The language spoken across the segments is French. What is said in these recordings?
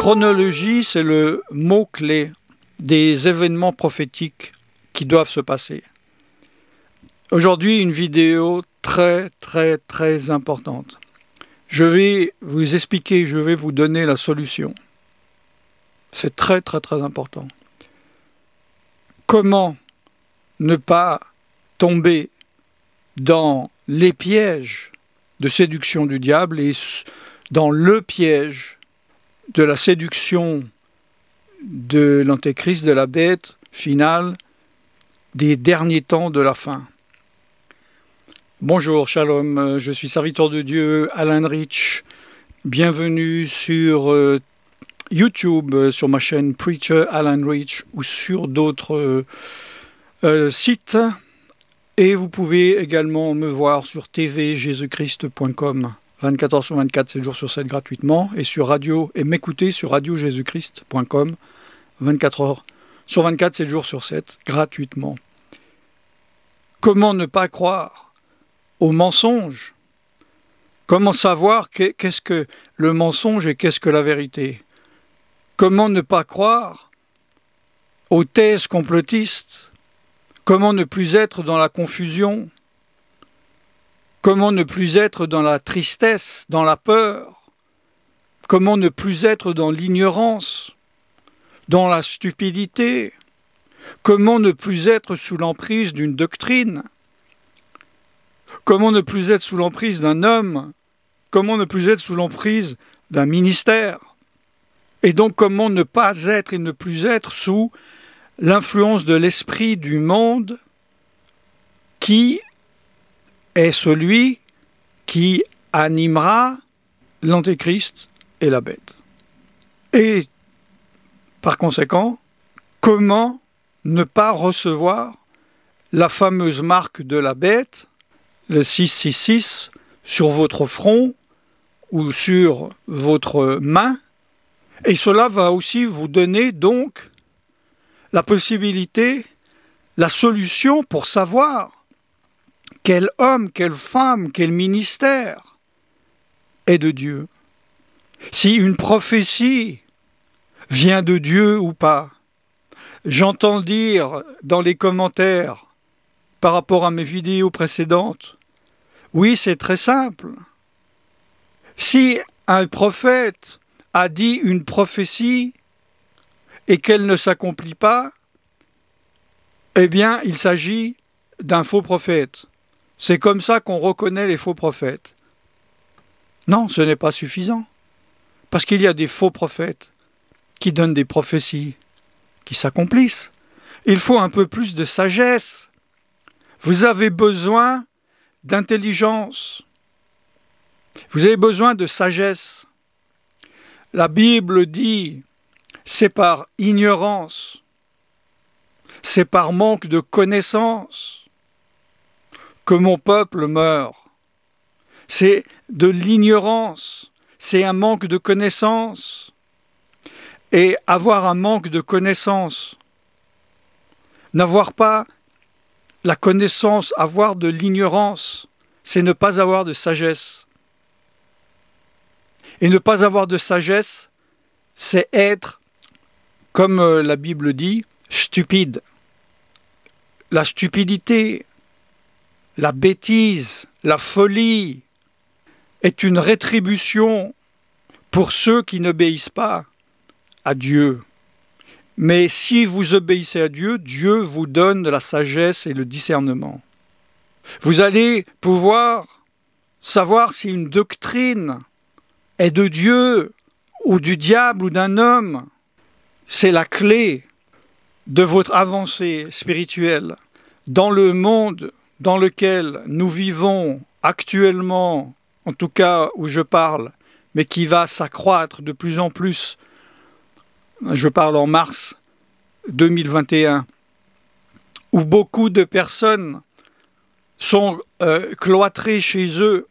chronologie, c'est le mot-clé des événements prophétiques qui doivent se passer. Aujourd'hui, une vidéo très importante. Je vais vous expliquer, je vais vous donner la solution. C'est très important. Comment ne pas tomber dans les pièges de séduction du diable et dans le piège de la séduction de l'antéchrist, de la bête finale, des derniers temps de la fin. Bonjour, shalom, je suis serviteur de Dieu, Alan Rich. Bienvenue sur YouTube, sur ma chaîne Preacher Alan Rich ou sur d'autres sites. Et vous pouvez également me voir sur tvjesuschrist.com 24h sur 24, 7 jours sur 7 gratuitement, et sur radio, et m'écouter sur radiojesuschrist.com 24h sur 24, 7 jours sur 7 gratuitement. Comment ne pas croire aux mensonges? Comment savoir qu'est-ce que le mensonge et qu'est-ce que la vérité? Comment ne pas croire aux thèses complotistes? Comment ne plus être dans la confusion? Comment ne plus être dans la tristesse, dans la peur? Comment ne plus être dans l'ignorance, dans la stupidité? Comment ne plus être sous l'emprise d'une doctrine? Comment ne plus être sous l'emprise d'un homme? Comment ne plus être sous l'emprise d'un ministère? Et donc comment ne pas être et ne plus être sous l'influence de l'esprit du monde qui est celui qui animera l'antéchrist et la bête. Et par conséquent, comment ne pas recevoir la fameuse marque de la bête, le 666, sur votre front ou sur votre main? Et cela va aussi vous donner donc la possibilité, la solution pour savoir quel homme, quelle femme, quel ministère est de Dieu. Si une prophétie vient de Dieu ou pas. J'entends dire dans les commentaires par rapport à mes vidéos précédentes, oui, c'est très simple. Si un prophète a dit une prophétie et qu'elle ne s'accomplit pas, eh bien, il s'agit d'un faux prophète. C'est comme ça qu'on reconnaît les faux prophètes. Non, ce n'est pas suffisant. Parce qu'il y a des faux prophètes qui donnent des prophéties qui s'accomplissent. Il faut un peu plus de sagesse. Vous avez besoin d'intelligence. Vous avez besoin de sagesse. La Bible dit, c'est par ignorance, c'est par manque de connaissance que mon peuple meurt. C'est de l'ignorance, c'est un manque de connaissance. Et avoir un manque de connaissance, n'avoir pas la connaissance, avoir de l'ignorance, c'est ne pas avoir de sagesse. Et ne pas avoir de sagesse, c'est être, comme la Bible dit, stupide. La stupidité, la bêtise, la folie est une rétribution pour ceux qui n'obéissent pas à Dieu. Mais si vous obéissez à Dieu, Dieu vous donne la sagesse et le discernement. Vous allez pouvoir savoir si une doctrine est de Dieu ou du diable ou d'un homme. C'est la clé de votre avancée spirituelle dans le monde dans lequel nous vivons actuellement, en tout cas où je parle, mais qui va s'accroître de plus en plus. Je parle en mars 2021, où beaucoup de personnes sont cloîtrées chez eux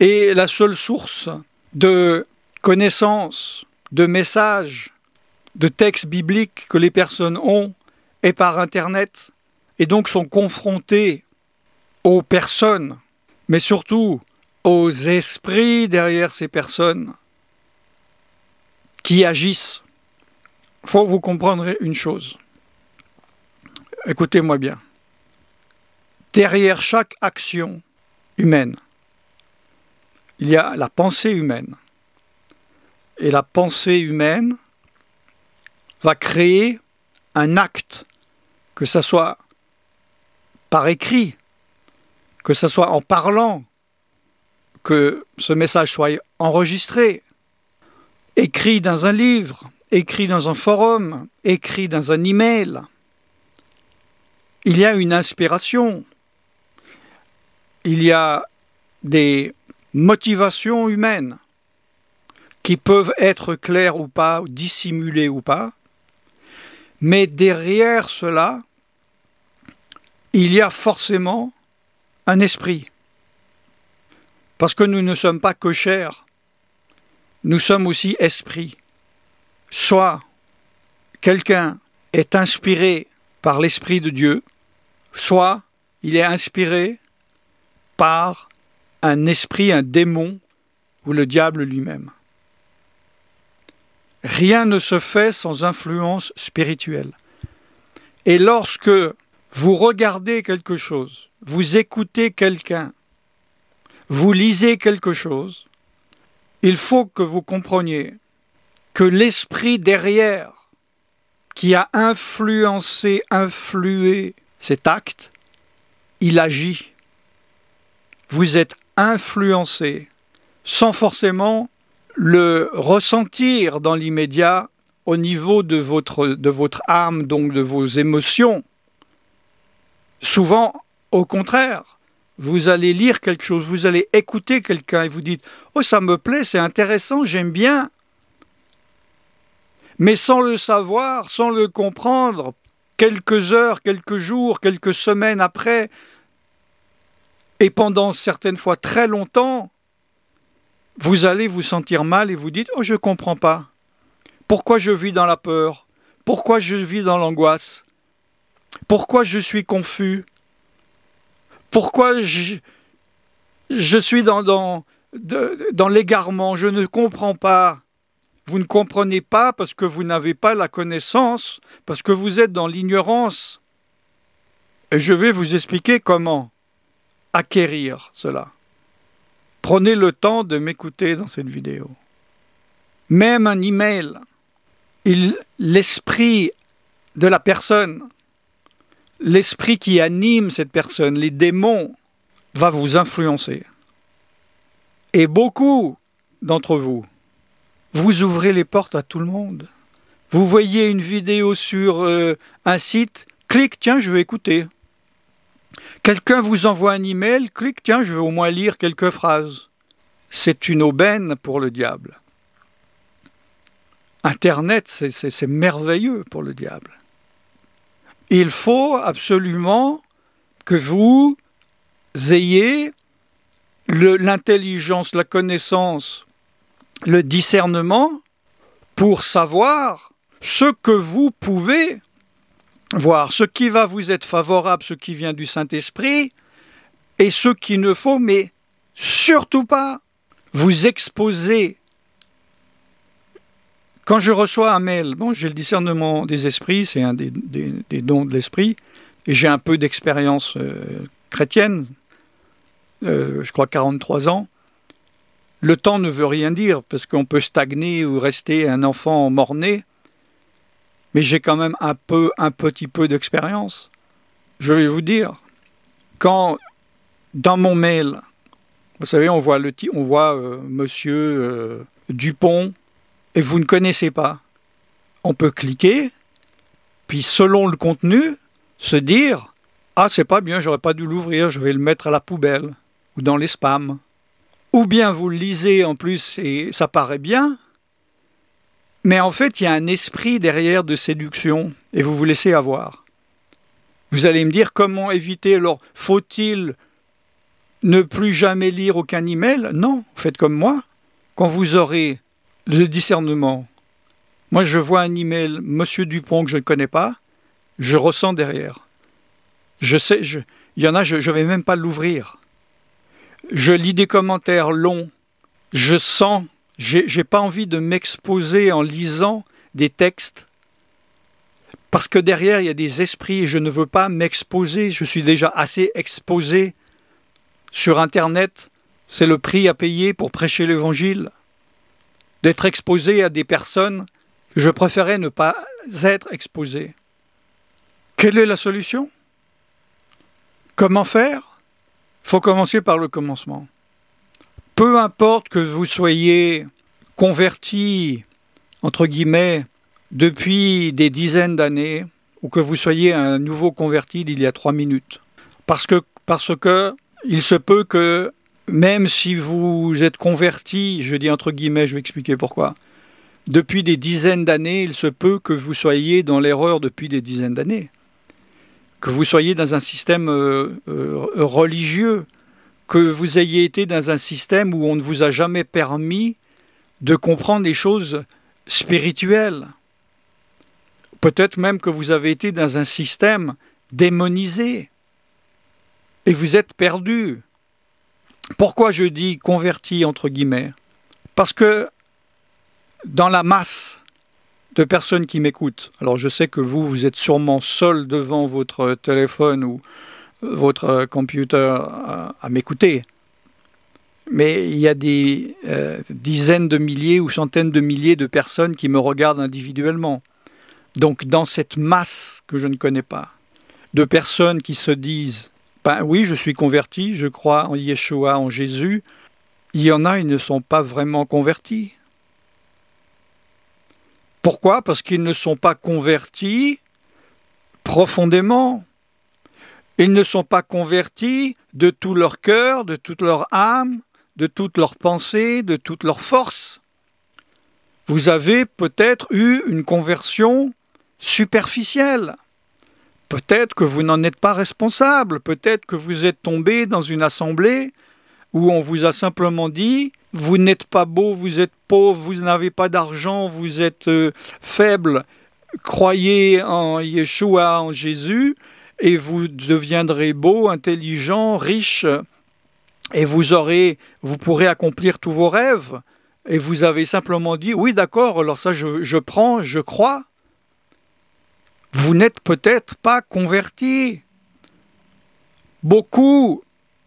et la seule source de connaissances, de messages, de textes bibliques que les personnes ont est par Internet et donc sont confrontés aux personnes, mais surtout aux esprits derrière ces personnes qui agissent. Il faut vous comprendre une chose. Écoutez-moi bien. Derrière chaque action humaine, il y a la pensée humaine. Et la pensée humaine va créer un acte, que ce soit par écrit, que ce soit en parlant, que ce message soit enregistré, écrit dans un livre, écrit dans un forum, écrit dans un email. Il y a une inspiration, il y a des motivations humaines qui peuvent être claires ou pas, dissimulées ou pas, mais derrière cela, il y a forcément un esprit. Parce que nous ne sommes pas que chair, nous sommes aussi esprit. Soit quelqu'un est inspiré par l'Esprit de Dieu, soit il est inspiré par un esprit, un démon, ou le diable lui-même. Rien ne se fait sans influence spirituelle. Et lorsque vous regardez quelque chose, vous écoutez quelqu'un, vous lisez quelque chose, il faut que vous compreniez que l'esprit derrière qui a influé cet acte, il agit. Vous êtes influencé sans forcément le ressentir dans l'immédiat au niveau de votre âme, donc de vos émotions. Souvent, au contraire, vous allez lire quelque chose, vous allez écouter quelqu'un et vous dites « Oh, ça me plaît, c'est intéressant, j'aime bien ». Mais sans le savoir, sans le comprendre, quelques heures, quelques jours, quelques semaines après, et pendant certaines fois très longtemps, vous allez vous sentir mal et vous dites « Oh, je ne comprends pas. Pourquoi je vis dans la peur? Pourquoi je vis dans l'angoisse? Pourquoi je suis confus? Pourquoi je suis dans l'égarement? Je ne comprends pas. » Vous ne comprenez pas parce que vous n'avez pas la connaissance, parce que vous êtes dans l'ignorance. Et je vais vous expliquer comment acquérir cela. Prenez le temps de m'écouter dans cette vidéo. Même un email, l'esprit de la personne, l'esprit qui anime cette personne, les démons, va vous influencer. Et beaucoup d'entre vous, vous ouvrez les portes à tout le monde. Vous voyez une vidéo sur un site, clique, tiens, je vais écouter. Quelqu'un vous envoie un email, clique, tiens, je vais au moins lire quelques phrases. C'est une aubaine pour le diable. Internet, c'est merveilleux pour le diable. Il faut absolument que vous ayez l'intelligence, la connaissance, le discernement pour savoir ce que vous pouvez voir, ce qui va vous être favorable, ce qui vient du Saint-Esprit, et ce qu'il ne faut, mais surtout pas vous exposer. Quand je reçois un mail, bon, j'ai le discernement des esprits, c'est un des dons de l'esprit, et j'ai un peu d'expérience chrétienne, je crois 43 ans. Le temps ne veut rien dire, parce qu'on peut stagner ou rester un enfant mort-né, mais j'ai quand même un petit peu d'expérience. Je vais vous dire, quand dans mon mail, vous savez, on voit Monsieur Dupont, et vous ne connaissez pas, on peut cliquer, puis selon le contenu, se dire « Ah, c'est pas bien, j'aurais pas dû l'ouvrir, je vais le mettre à la poubelle, ou dans les spams. » Ou bien vous le lisez en plus et ça paraît bien, mais en fait il y a un esprit derrière de séduction et vous vous laissez avoir. Vous allez me dire comment éviter, alors faut-il ne plus jamais lire aucun email? Non, faites comme moi. Quand vous aurez le discernement, moi je vois un email, Monsieur Dupont que je ne connais pas, je ressens derrière. Je sais, il y en a, je ne vais même pas l'ouvrir. Je lis des commentaires longs, je sens J'ai pas envie de m'exposer en lisant des textes, parce que derrière, il y a des esprits et je ne veux pas m'exposer. Je suis déjà assez exposé sur Internet. C'est le prix à payer pour prêcher l'Évangile, d'être exposé à des personnes que je préférais ne pas être exposé. Quelle est la solution? Comment faire? Il faut commencer par le commencement. Peu importe que vous soyez converti, entre guillemets, depuis des dizaines d'années, ou que vous soyez un nouveau converti d'il y a 3 minutes. Parce que il se peut que, même si vous êtes converti, je dis entre guillemets, je vais expliquer pourquoi, depuis des dizaines d'années, il se peut que vous soyez dans l'erreur depuis des dizaines d'années. Que vous soyez dans un système religieux, que vous ayez été dans un système où on ne vous a jamais permis de comprendre les choses spirituelles. Peut-être même que vous avez été dans un système démonisé et vous êtes perdu. Pourquoi je dis converti entre guillemets? Parce que dans la masse de personnes qui m'écoutent, alors je sais que vous êtes sûrement seul devant votre téléphone ou votre computer à m'écouter, mais il y a des dizaines de milliers ou centaines de milliers de personnes qui me regardent individuellement. Donc dans cette masse que je ne connais pas, de personnes qui se disent « Ben oui, je suis converti, je crois en Yeshua, en Jésus », il y en a, ils ne sont pas vraiment convertis. Pourquoi? Parce qu'ils ne sont pas convertis profondément. Ils ne sont pas convertis de tout leur cœur, de toute leur âme, de toute leur pensée, de toute leur force. Vous avez peut-être eu une conversion superficielle. Peut-être que vous n'en êtes pas responsable. Peut-être que vous êtes tombé dans une assemblée où on vous a simplement dit « Vous n'êtes pas beau, vous êtes pauvre, vous n'avez pas d'argent, vous êtes faible. Croyez en Yeshua, en Jésus, et vous deviendrez beau, intelligent, riche, et vous pourrez accomplir tous vos rêves. » Et vous avez simplement dit « Oui, d'accord, alors ça je prends, je crois. » Vous n'êtes peut-être pas convertis. Beaucoup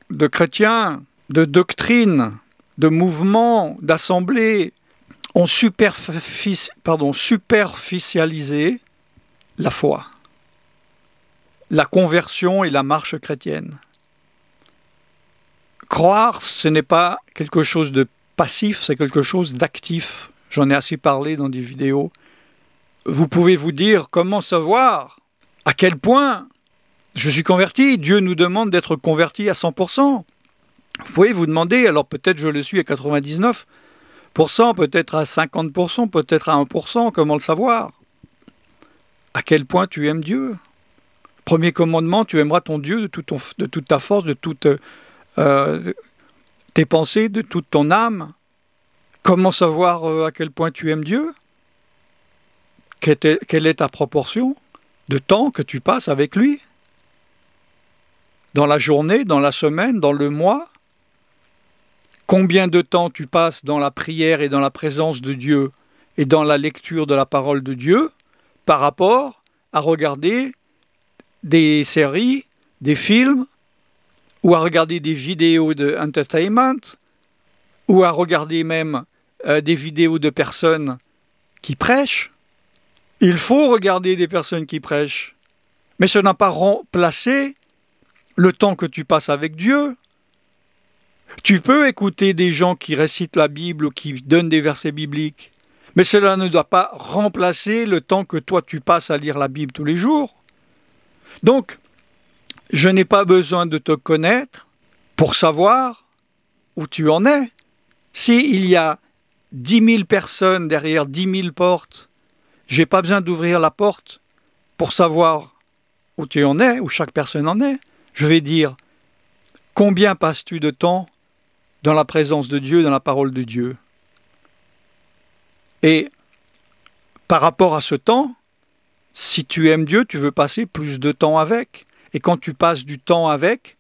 de chrétiens, de doctrines, de mouvements, d'assemblées ont superficialisé la foi, la conversion et la marche chrétienne. Croire, ce n'est pas quelque chose de passif, c'est quelque chose d'actif. J'en ai assez parlé dans des vidéos. Vous pouvez vous dire, comment savoir à quel point je suis converti? Dieu nous demande d'être converti à 100%. Vous pouvez vous demander, alors peut-être je le suis à 99%, peut-être à 50%, peut-être à 1%, comment le savoir? À quel point tu aimes Dieu? Premier commandement, tu aimeras ton Dieu de toute ta force, de toutes tes pensées, de toute ton âme. Comment savoir à quel point tu aimes Dieu? Quelle est ta proportion de temps que tu passes avec lui? Dans la journée, dans la semaine, dans le mois? Combien de temps tu passes dans la prière et dans la présence de Dieu et dans la lecture de la parole de Dieu par rapport à regarder des séries, des films, ou à regarder des vidéos de entertainment, ou à regarder même des vidéos de personnes qui prêchent? Il faut regarder des personnes qui prêchent, mais ça n'a pas remplacé le temps que tu passes avec Dieu. Tu peux écouter des gens qui récitent la Bible ou qui donnent des versets bibliques, mais cela ne doit pas remplacer le temps que toi tu passes à lire la Bible tous les jours. Donc, je n'ai pas besoin de te connaître pour savoir où tu en es. S'il y a 10 000 personnes derrière 10 000 portes, j'ai pas besoin d'ouvrir la porte pour savoir où tu en es, où chaque personne en est. Je vais dire, combien passes-tu de temps dans la présence de Dieu, dans la parole de Dieu? Et par rapport à ce temps, si tu aimes Dieu, tu veux passer plus de temps avec. Et quand tu passes du temps avec,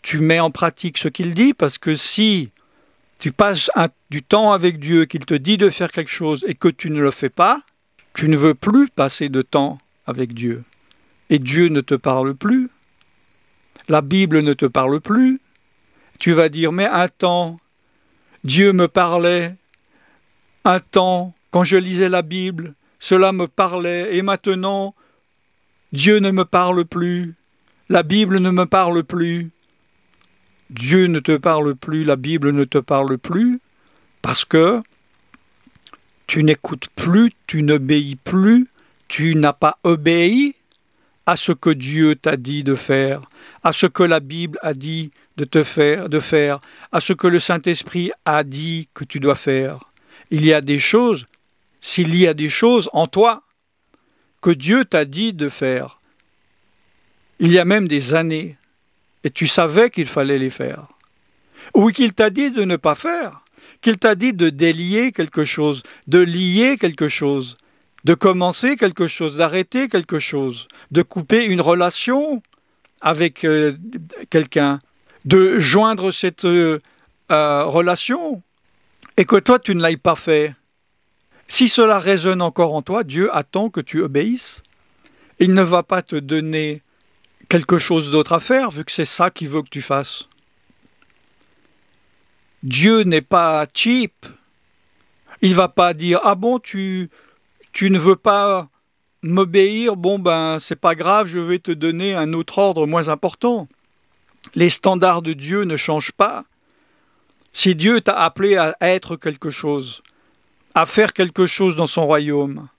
tu mets en pratique ce qu'il dit, parce que si tu passes du temps avec Dieu, qu'il te dit de faire quelque chose et que tu ne le fais pas, tu ne veux plus passer de temps avec Dieu. Et Dieu ne te parle plus. La Bible ne te parle plus. Tu vas dire, mais un temps, Dieu me parlait. Un temps, quand je lisais la Bible, cela me parlait. Et maintenant, Dieu ne me parle plus. La Bible ne me parle plus. Dieu ne te parle plus, la Bible ne te parle plus, parce que tu n'écoutes plus, tu n'obéis plus, tu n'as pas obéi à ce que Dieu t'a dit de faire, à ce que la Bible a dit de faire, à ce que le Saint-Esprit a dit que tu dois faire. Il y a des choses, s'il y a des choses en toi que Dieu t'a dit de faire, il y a même des années, et tu savais qu'il fallait les faire. Ou qu'il t'a dit de ne pas faire, qu'il t'a dit de délier quelque chose, de lier quelque chose, de commencer quelque chose, d'arrêter quelque chose, de couper une relation avec quelqu'un, de joindre cette relation, et que toi tu ne l'aies pas fait. Si cela résonne encore en toi, Dieu attend que tu obéisses. Il ne va pas te donner quelque chose d'autre à faire, vu que c'est ça qu'il veut que tu fasses. Dieu n'est pas cheap. Il ne va pas dire « Ah bon, tu ne veux pas m'obéir, bon ben c'est pas grave, je vais te donner un autre ordre moins important. » Les standards de Dieu ne changent pas. Si Dieu t'a appelé à être quelque chose, à faire quelque chose dans son royaume,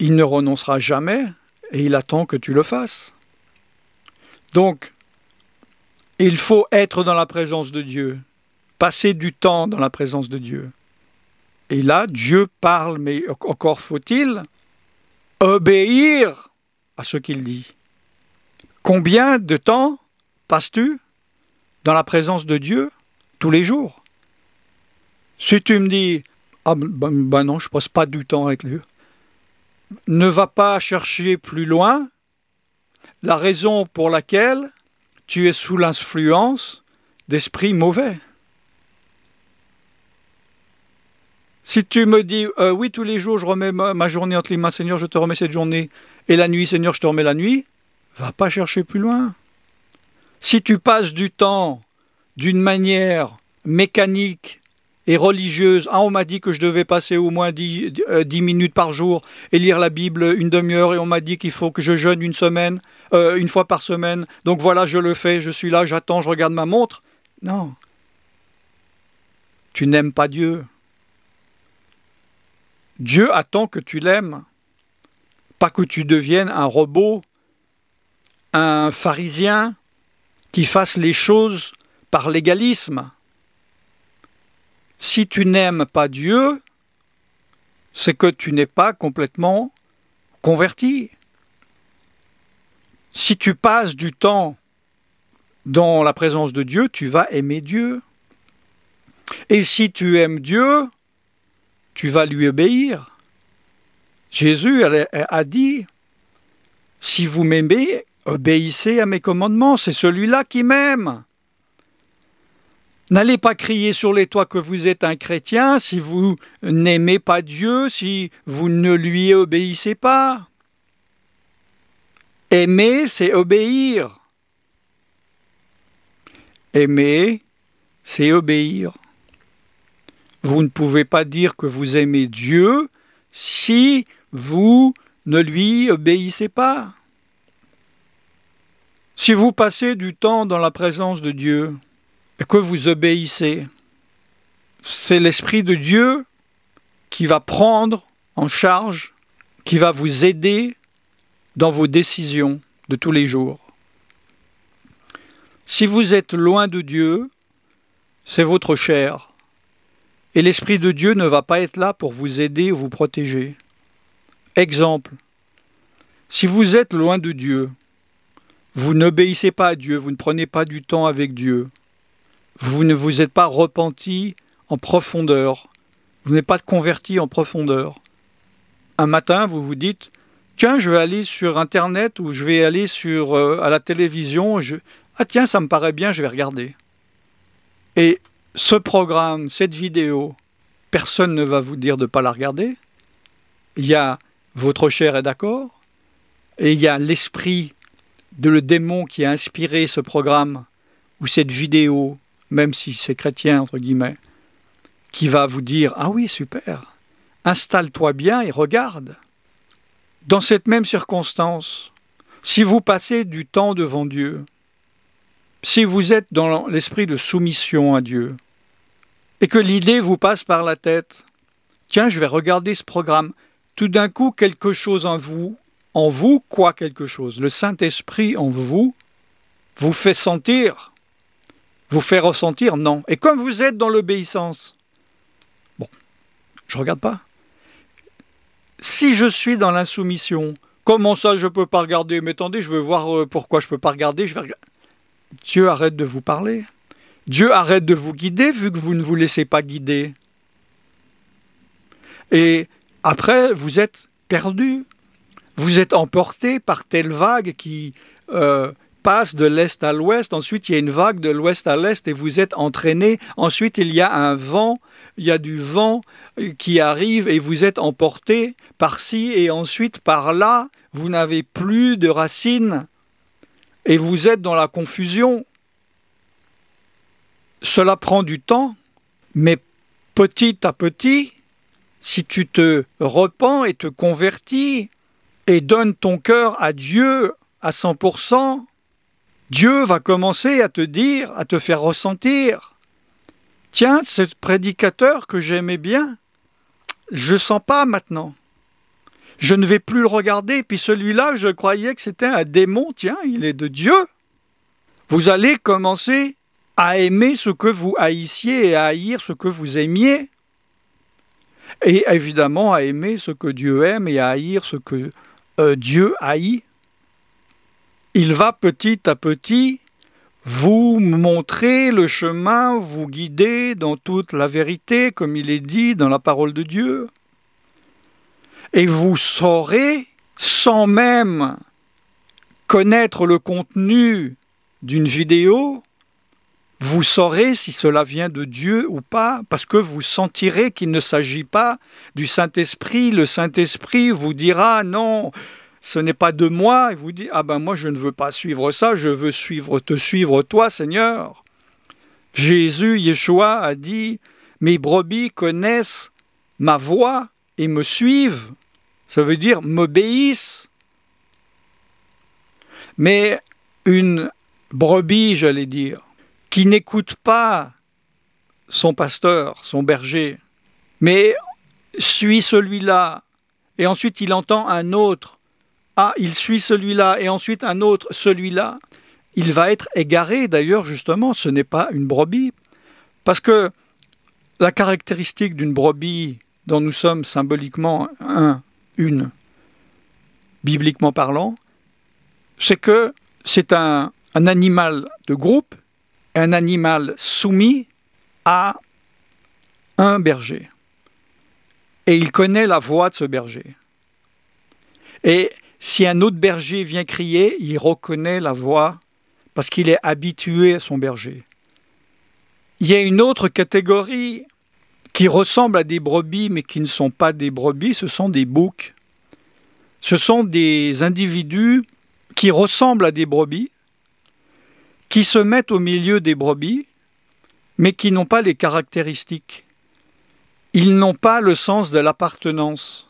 il ne renoncera jamais et il attend que tu le fasses. Donc, il faut être dans la présence de Dieu, passer du temps dans la présence de Dieu. Et là, Dieu parle, mais encore faut-il obéir à ce qu'il dit. Combien de temps passes-tu dans la présence de Dieu tous les jours? Si tu me dis « Ah ben non, je ne passe pas du temps avec Dieu », ne va pas chercher plus loin la raison pour laquelle tu es sous l'influence d'esprits mauvais. Si tu me dis « Oui, tous les jours, je remets ma journée entre les mains, Seigneur, je te remets cette journée, et la nuit, Seigneur, je te remets la nuit », va pas chercher plus loin. Si tu passes du temps d'une manière mécanique et religieuse, « Ah, on m'a dit que je devais passer au moins 10 minutes par jour et lire la Bible une demi-heure, et on m'a dit qu'il faut que je jeûne une fois par semaine, donc voilà, je le fais, je suis là, j'attends, je regarde ma montre. » Non. Tu n'aimes pas Dieu. Dieu attend que tu l'aimes, pas que tu deviennes un robot, un pharisien qui fasse les choses par légalisme. Si tu n'aimes pas Dieu, c'est que tu n'es pas complètement converti. Si tu passes du temps dans la présence de Dieu, tu vas aimer Dieu. Et si tu aimes Dieu, tu vas lui obéir. Jésus a dit, « Si vous m'aimez, obéissez à mes commandements, c'est celui-là qui m'aime. » N'allez pas crier sur les toits que vous êtes un chrétien si vous n'aimez pas Dieu, si vous ne lui obéissez pas. Aimer, c'est obéir. Aimer, c'est obéir. Vous ne pouvez pas dire que vous aimez Dieu si vous ne lui obéissez pas. Si vous passez du temps dans la présence de Dieu et que vous obéissez, c'est l'Esprit de Dieu qui va prendre en charge, qui va vous aider dans vos décisions de tous les jours. Si vous êtes loin de Dieu, c'est votre chair. Et l'Esprit de Dieu ne va pas être là pour vous aider ou vous protéger. Exemple, si vous êtes loin de Dieu, vous n'obéissez pas à Dieu, vous ne prenez pas du temps avec Dieu, vous ne vous êtes pas repenti en profondeur, vous n'êtes pas converti en profondeur. Un matin, vous vous dites, tiens, je vais aller sur Internet ou je vais aller à la télévision, ah tiens, ça me paraît bien, je vais regarder. Et ce programme, cette vidéo, personne ne va vous dire de ne pas la regarder. Il y a votre chair est d'accord, et il y a l'esprit de le démon qui a inspiré ce programme ou cette vidéo, même si c'est chrétien, entre guillemets, qui va vous dire « Ah oui, super, installe-toi bien et regarde ». Dans cette même circonstance, si vous passez du temps devant Dieu, si vous êtes dans l'esprit de soumission à Dieu, et que l'idée vous passe par la tête, « Tiens, je vais regarder ce programme », tout d'un coup, quelque chose en vous, quoi quelque chose, le Saint-Esprit en vous fait sentir, vous fait ressentir, non. Et comme vous êtes dans l'obéissance, bon, je ne regarde pas. Si je suis dans l'insoumission, comment ça je ne peux pas regarder? Mais attendez, je veux voir pourquoi je ne peux pas regarder. Dieu arrête de vous parler. Dieu arrête de vous guider vu que vous ne vous laissez pas guider. Et après, vous êtes perdu. Vous êtes emporté par telle vague qui passe de l'est à l'ouest. Ensuite, il y a une vague de l'ouest à l'est et vous êtes entraîné. Ensuite, il y a un vent. Il y a du vent qui arrive et vous êtes emporté par-ci et ensuite par-là. Vous n'avez plus de racines et vous êtes dans la confusion. Cela prend du temps, mais petit à petit, si tu te repens et te convertis et donnes ton cœur à Dieu à 100%, Dieu va commencer à te dire, à te faire ressentir. Tiens, ce prédicateur que j'aimais bien, je ne sens pas maintenant. Je ne vais plus le regarder. Puis celui-là, je croyais que c'était un démon. Tiens, il est de Dieu. Vous allez commencer à aimer ce que vous haïssiez et à haïr ce que vous aimiez. Et évidemment à aimer ce que Dieu aime et à haïr ce que Dieu haït. Il va petit à petit vous montrer le chemin, vous guider dans toute la vérité, comme il est dit dans la parole de Dieu. Et vous saurez, sans même connaître le contenu d'une vidéo, vous saurez si cela vient de Dieu ou pas, parce que vous sentirez qu'il ne s'agit pas du Saint-Esprit. Le Saint-Esprit vous dira « Non, ce n'est pas de moi ». Il vous dit « Ah ben moi je ne veux pas suivre ça, je veux te suivre toi, Seigneur ». Jésus, Yeshua, a dit « Mes brebis connaissent ma voix et me suivent ». Ça veut dire « m'obéissent ». Mais une brebis, j'allais dire, qui n'écoute pas son pasteur, son berger, mais suit celui-là, et ensuite il entend un autre, ah, il suit celui-là, et ensuite un autre, celui-là, il va être égaré. D'ailleurs, justement, ce n'est pas une brebis, parce que la caractéristique d'une brebis dont nous sommes symboliquement une, bibliquement parlant, c'est que c'est un animal de groupe, un animal soumis à un berger. Et il connaît la voix de ce berger. Et si un autre berger vient crier, il reconnaît la voix parce qu'il est habitué à son berger. Il y a une autre catégorie qui ressemble à des brebis, mais qui ne sont pas des brebis, ce sont des boucs. Ce sont des individus qui ressemblent à des brebis, qui se mettent au milieu des brebis, mais qui n'ont pas les caractéristiques. Ils n'ont pas le sens de l'appartenance.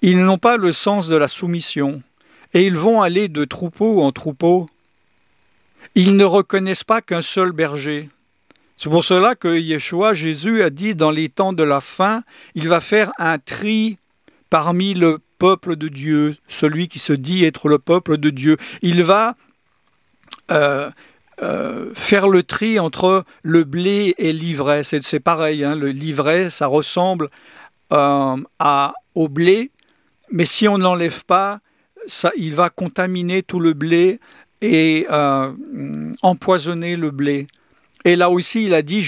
Ils n'ont pas le sens de la soumission. Et ils vont aller de troupeau en troupeau. Ils ne reconnaissent pas qu'un seul berger. C'est pour cela que Yeshua, Jésus, a dit dans les temps de la fin, il va faire un tri parmi le peuple de Dieu, celui qui se dit être le peuple de Dieu. Il va faire le tri entre le blé et l'ivraie. C'est pareil, hein, l'ivraie, ça ressemble au blé, mais si on n'enlève pas, il va contaminer tout le blé et empoisonner le blé. Et là aussi, il a dit,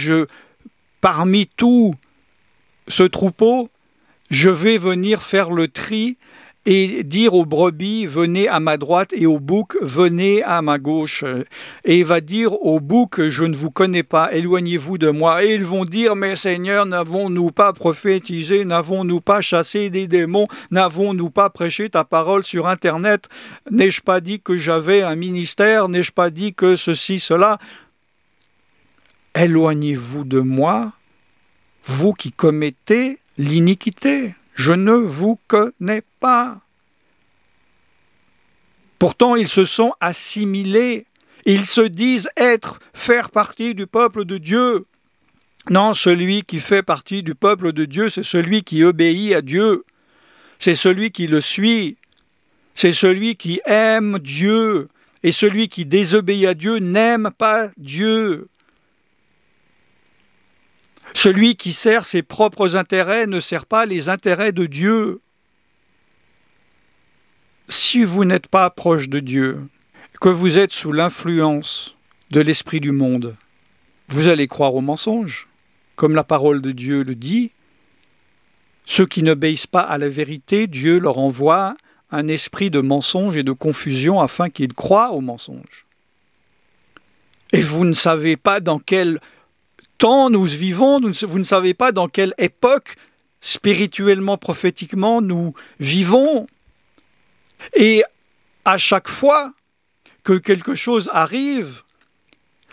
parmi tout ce troupeau, je vais venir faire le tri et dire aux brebis, venez à ma droite, et aux boucs, venez à ma gauche. Et il va dire aux boucs, je ne vous connais pas, éloignez-vous de moi. Et ils vont dire, mais Seigneur, n'avons-nous pas prophétisé, n'avons-nous pas chassé des démons, n'avons-nous pas prêché ta parole sur Internet? N'ai-je pas dit que j'avais un ministère? N'ai-je pas dit que ceci, cela? Éloignez-vous de moi, vous qui commettez l'iniquité. Je ne vous connais pas. Pourtant, ils se sont assimilés. Ils se disent faire partie du peuple de Dieu. Non, celui qui fait partie du peuple de Dieu, c'est celui qui obéit à Dieu. C'est celui qui le suit. C'est celui qui aime Dieu. Et celui qui désobéit à Dieu n'aime pas Dieu. Celui qui sert ses propres intérêts ne sert pas les intérêts de Dieu. Si vous n'êtes pas proche de Dieu, que vous êtes sous l'influence de l'esprit du monde, vous allez croire aux mensonges. Comme la parole de Dieu le dit, ceux qui n'obéissent pas à la vérité, Dieu leur envoie un esprit de mensonge et de confusion afin qu'ils croient aux mensonges. Et vous ne savez pas dans quel temps nous vivons, vous ne savez pas dans quelle époque, spirituellement, prophétiquement, nous vivons. Et à chaque fois que quelque chose arrive,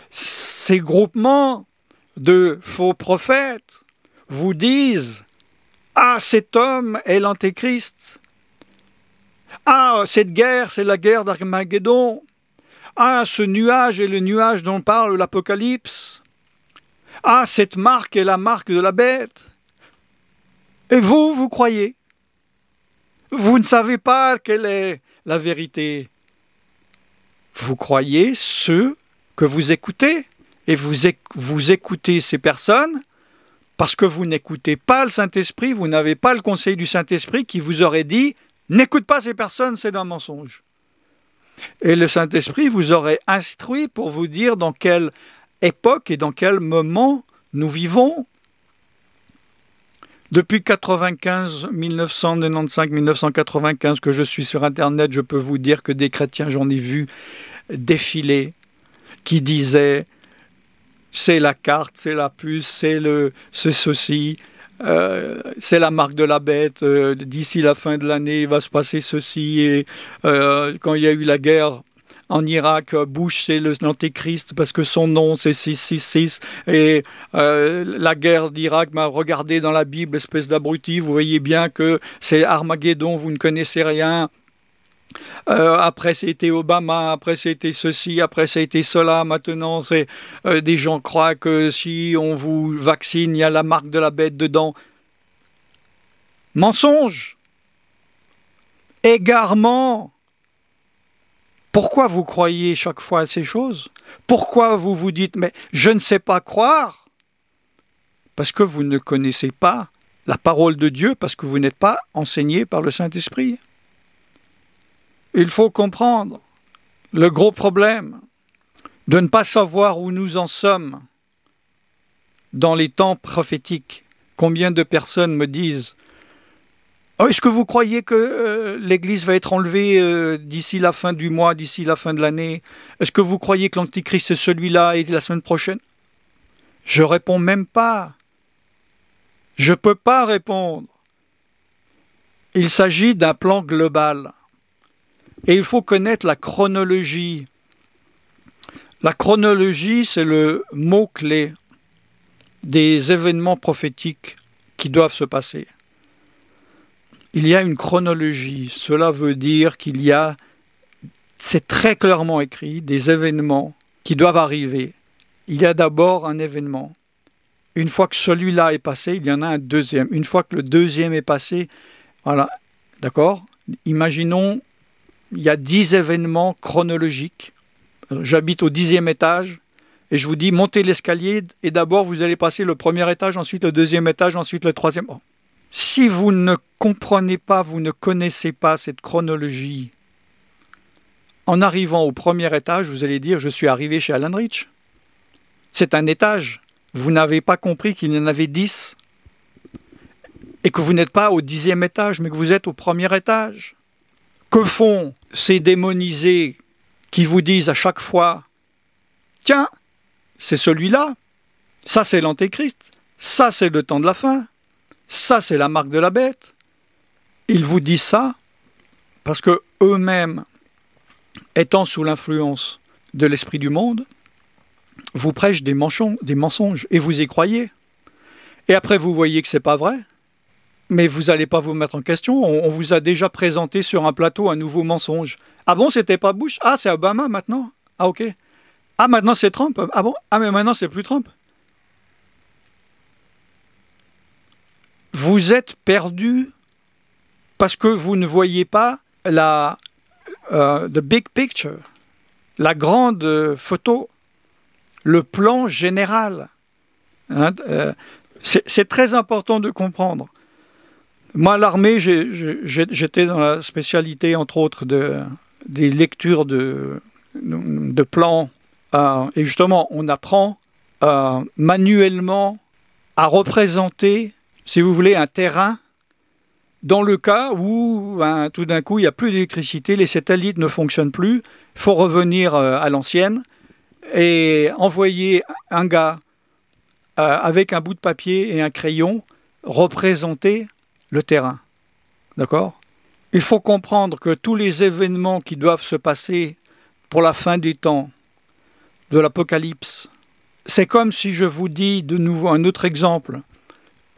ces groupements de faux prophètes vous disent « Ah, cet homme est l'Antéchrist. Ah, cette guerre, c'est la guerre d'Armageddon. Ah, ce nuage est le nuage dont parle l'Apocalypse. Ah, cette marque est la marque de la bête. » Et vous, vous croyez. Vous ne savez pas quelle est la vérité. Vous croyez ceux que vous écoutez. Et vous écoutez ces personnes parce que vous n'écoutez pas le Saint-Esprit, vous n'avez pas le conseil du Saint-Esprit qui vous aurait dit « N'écoute pas ces personnes, c'est un mensonge ». Et le Saint-Esprit vous aurait instruit pour vous dire dans quelle époque et dans quel moment nous vivons. Depuis 1995 que je suis sur Internet, je peux vous dire que des chrétiens, j'en ai vu défiler, qui disaient c'est la carte, c'est la puce, c'est ceci, c'est la marque de la bête, d'ici la fin de l'année, il va se passer ceci, et quand il y a eu la guerre en Irak, Bush, c'est l'antéchrist parce que son nom, c'est 666. Et la guerre d'Irak m'a regardé dans la Bible, espèce d'abruti. Vous voyez bien que c'est Armageddon, vous ne connaissez rien. Après, c'était Obama, après, c'était ceci, après, c'était cela. Maintenant, des gens croient que si on vous vaccine, il y a la marque de la bête dedans. Mensonge. Égarement. Pourquoi vous croyez chaque fois à ces choses? Pourquoi vous vous dites « mais je ne sais pas croire » Parce que vous ne connaissez pas la parole de Dieu, parce que vous n'êtes pas enseigné par le Saint-Esprit. Il faut comprendre le gros problème de ne pas savoir où nous en sommes dans les temps prophétiques. Combien de personnes me disent « Est-ce que vous croyez que l'Église va être enlevée d'ici la fin du mois, d'ici la fin de l'année? Est-ce que vous croyez que l'Antichrist c'est celui-là et la semaine prochaine ?» Je réponds même pas. Je ne peux pas répondre. Il s'agit d'un plan global. Et il faut connaître la chronologie. La chronologie, c'est le mot-clé des événements prophétiques qui doivent se passer. Il y a une chronologie. Cela veut dire qu'il y a, c'est très clairement écrit, des événements qui doivent arriver. Il y a d'abord un événement. Une fois que celui-là est passé, il y en a un deuxième. Une fois que le deuxième est passé, voilà, d'accord? Imaginons, il y a 10 événements chronologiques. J'habite au 10e étage et je vous dis, montez l'escalier et d'abord vous allez passer le premier étage, ensuite le deuxième étage, ensuite le troisième. Bon. Si vous ne comprenez pas, vous ne connaissez pas cette chronologie, en arrivant au premier étage, vous allez dire, je suis arrivé chez Alan Rich. C'est un étage. Vous n'avez pas compris qu'il y en avait 10 et que vous n'êtes pas au 10e étage, mais que vous êtes au premier étage. Que font ces démonisés qui vous disent à chaque fois « Tiens, c'est celui-là, ça c'est l'Antéchrist, ça c'est le temps de la fin, ça c'est la marque de la bête ». Ils vous disent ça parce que eux-mêmes, étant sous l'influence de l'esprit du monde, vous prêchent des mensonges et vous y croyez. Et après vous voyez que ce n'est pas vrai, mais vous n'allez pas vous mettre en question. On vous a déjà présenté sur un plateau un nouveau mensonge. Ah bon, c'était pas Bush? Ah, c'est Obama maintenant? Ah ok. Ah, maintenant c'est Trump? Ah bon? Ah, mais maintenant c'est plus Trump. Vous êtes perdu parce que vous ne voyez pas the big picture, la grande photo, le plan général. Hein, c'est très important de comprendre. Moi, à l'armée, j'étais dans la spécialité, entre autres, des lectures de plans. Et justement, on apprend manuellement à représenter, si vous voulez, un terrain dans le cas où tout d'un coup, il n'y a plus d'électricité, les satellites ne fonctionnent plus, il faut revenir à l'ancienne et envoyer un gars avec un bout de papier et un crayon représenter le terrain. D'accord? Il faut comprendre que tous les événements qui doivent se passer pour la fin des temps, de l'Apocalypse, c'est comme si je vous dis de nouveau un autre exemple.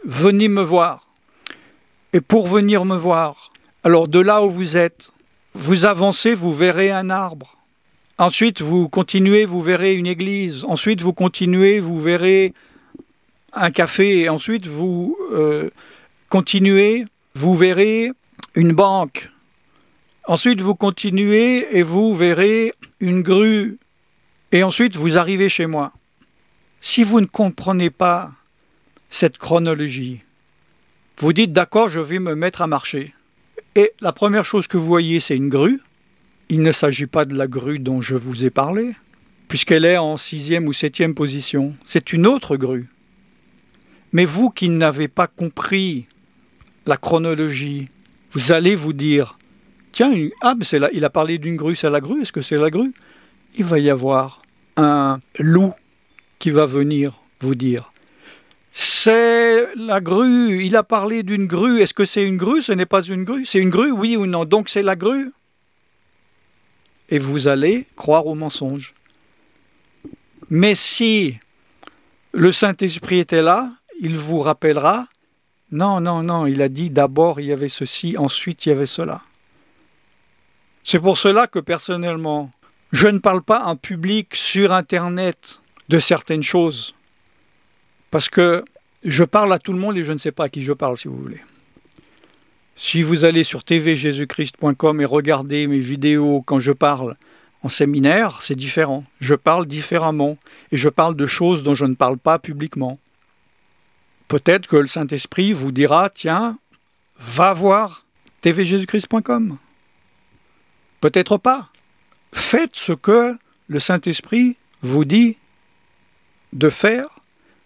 Venez me voir. Et pour venir me voir, alors de là où vous êtes, vous avancez, vous verrez un arbre. Ensuite, vous continuez, vous verrez une église. Ensuite, vous continuez, vous verrez un café. Et ensuite, vous continuez, vous verrez une banque. Ensuite, vous continuez et vous verrez une grue. Et ensuite, vous arrivez chez moi. Si vous ne comprenez pas cette chronologie, vous dites, d'accord, je vais me mettre à marcher. Et la première chose que vous voyez, c'est une grue. Il ne s'agit pas de la grue dont je vous ai parlé, puisqu'elle est en 6e ou 7e position. C'est une autre grue. Mais vous qui n'avez pas compris la chronologie, vous allez vous dire, tiens, mais c'est là, il a parlé d'une grue, c'est la grue, est-ce que c'est la grue? Il va y avoir un loup qui va venir vous dire, c'est la grue, il a parlé d'une grue, est-ce que c'est une grue? Ce n'est pas une grue. C'est une grue, oui ou non? Donc c'est la grue. Et vous allez croire au mensonge. Mais si le Saint-Esprit était là, il vous rappellera, non, non, non, il a dit d'abord il y avait ceci, ensuite il y avait cela. C'est pour cela que personnellement, je ne parle pas en public sur Internet de certaines choses. Parce que je parle à tout le monde et je ne sais pas à qui je parle, si vous voulez. Si vous allez sur tvjesuschrist.com et regardez mes vidéos quand je parle en séminaire, c'est différent. Je parle différemment et je parle de choses dont je ne parle pas publiquement. Peut-être que le Saint-Esprit vous dira, tiens, va voir tvjesuschrist.com. Peut-être pas. Faites ce que le Saint-Esprit vous dit de faire.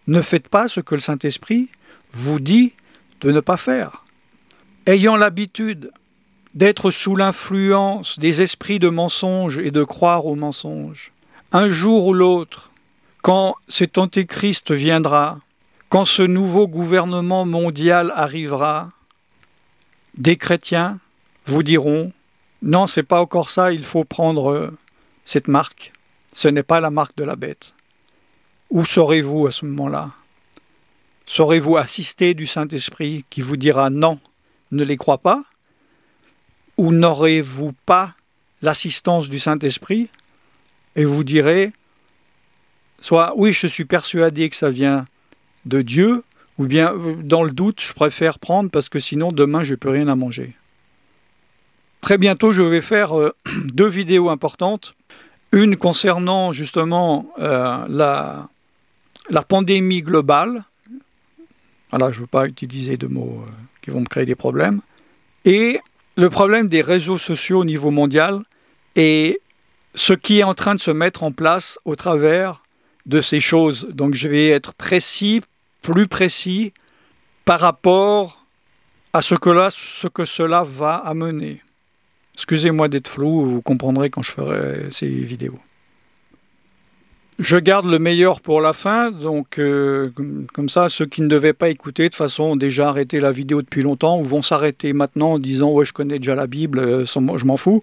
Ne faites pas ce que le Saint-Esprit vous dit de ne pas faire. Ayant l'habitude d'être sous l'influence des esprits de mensonges et de croire aux mensonges, un jour ou l'autre, quand cet Antéchrist viendra, quand ce nouveau gouvernement mondial arrivera, des chrétiens vous diront « Non, c'est pas encore ça, il faut prendre cette marque. Ce n'est pas la marque de la bête. » Où serez-vous à ce moment-là? Serez-vous assisté du Saint-Esprit qui vous dira non, ne les crois pas? Ou n'aurez-vous pas l'assistance du Saint-Esprit et vous direz soit oui, je suis persuadé que ça vient de Dieu, ou bien dans le doute, je préfère prendre parce que sinon demain je n'ai plus rien à manger. Très bientôt, je vais faire 2 vidéos importantes. Une concernant justement la pandémie globale, voilà, je ne veux pas utiliser de mots qui vont me créer des problèmes, et le problème des réseaux sociaux au niveau mondial, et ce qui est en train de se mettre en place au travers de ces choses. Donc je vais être précis, plus précis, par rapport à ce que cela va amener. Excusez-moi d'être flou, vous comprendrez quand je ferai ces vidéos. Je garde le meilleur pour la fin, donc comme ça, ceux qui ne devaient pas écouter, de toute façon, ont déjà arrêté la vidéo depuis longtemps, ou vont s'arrêter maintenant en disant « Ouais, je connais déjà la Bible, je m'en fous ».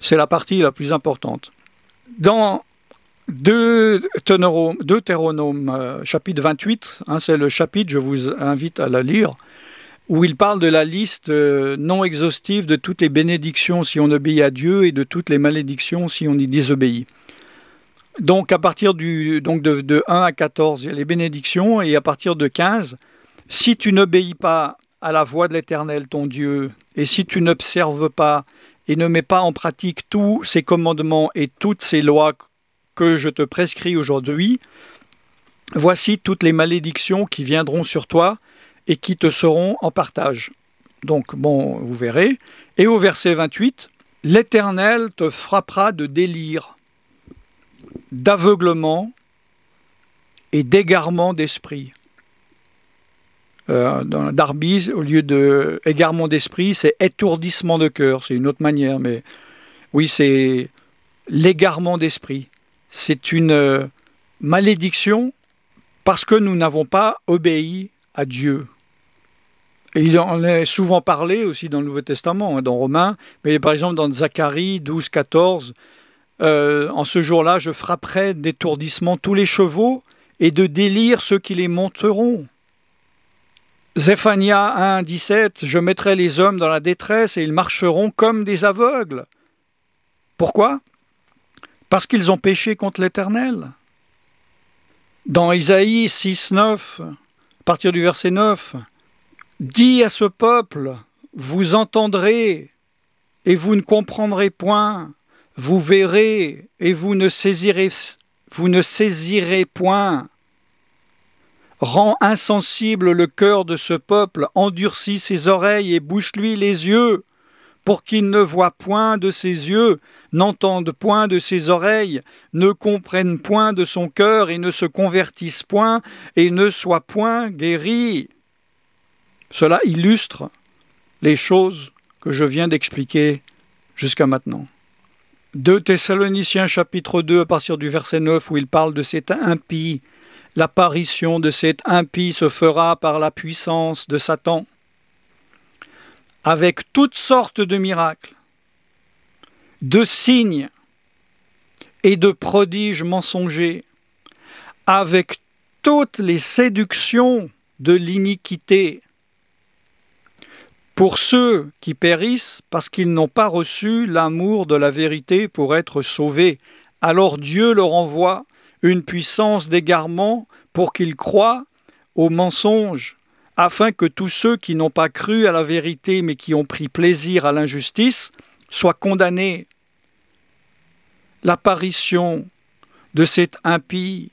C'est la partie la plus importante. Dans Deutéronome, chapitre 28, c'est le chapitre, je vous invite à la lire, où il parle de la liste non exhaustive de toutes les bénédictions si on obéit à Dieu et de toutes les malédictions si on y désobéit. Donc à partir de 1 à 14, il y a les bénédictions, et à partir de 15, si tu n'obéis pas à la voix de l'Éternel ton Dieu, et si tu n'observes pas et ne mets pas en pratique tous ses commandements et toutes ses lois que je te prescris aujourd'hui, voici toutes les malédictions qui viendront sur toi et qui te seront en partage. Donc, bon, vous verrez. Et au verset 28, « L'Éternel te frappera de délire, d'aveuglement et d'égarement d'esprit. » Dans Darby, au lieu de égarement d'esprit, c'est étourdissement de cœur. C'est une autre manière, mais oui, c'est l'égarement d'esprit. C'est une malédiction parce que nous n'avons pas obéi à Dieu. Et il en est souvent parlé aussi dans le Nouveau Testament, dans Romains, mais par exemple dans Zacharie 12, 14, en ce jour-là, je frapperai d'étourdissement tous les chevaux et de délire ceux qui les monteront. Zéphania 1, 17, je mettrai les hommes dans la détresse et ils marcheront comme des aveugles. Pourquoi? Parce qu'ils ont péché contre l'Éternel. Dans Isaïe 6, 9, à partir du verset 9, dis à ce peuple, vous entendrez et vous ne comprendrez point, vous verrez et vous ne saisirez point. Rends insensible le cœur de ce peuple, endurcis ses oreilles et bouche-lui les yeux, pour qu'il ne voie point de ses yeux, n'entende point de ses oreilles, ne comprenne point de son cœur et ne se convertisse point et ne soit point guéri. Cela illustre les choses que je viens d'expliquer jusqu'à maintenant. 2 Thessaloniciens chapitre 2 à partir du verset 9 où il parle de cet impie. L'apparition de cet impie se fera par la puissance de Satan, avec toutes sortes de miracles, de signes et de prodiges mensongers, avec toutes les séductions de l'iniquité, pour ceux qui périssent parce qu'ils n'ont pas reçu l'amour de la vérité pour être sauvés. Alors Dieu leur envoie une puissance d'égarement pour qu'ils croient aux mensonges, afin que tous ceux qui n'ont pas cru à la vérité mais qui ont pris plaisir à l'injustice soient condamnés. L'apparition de cet impie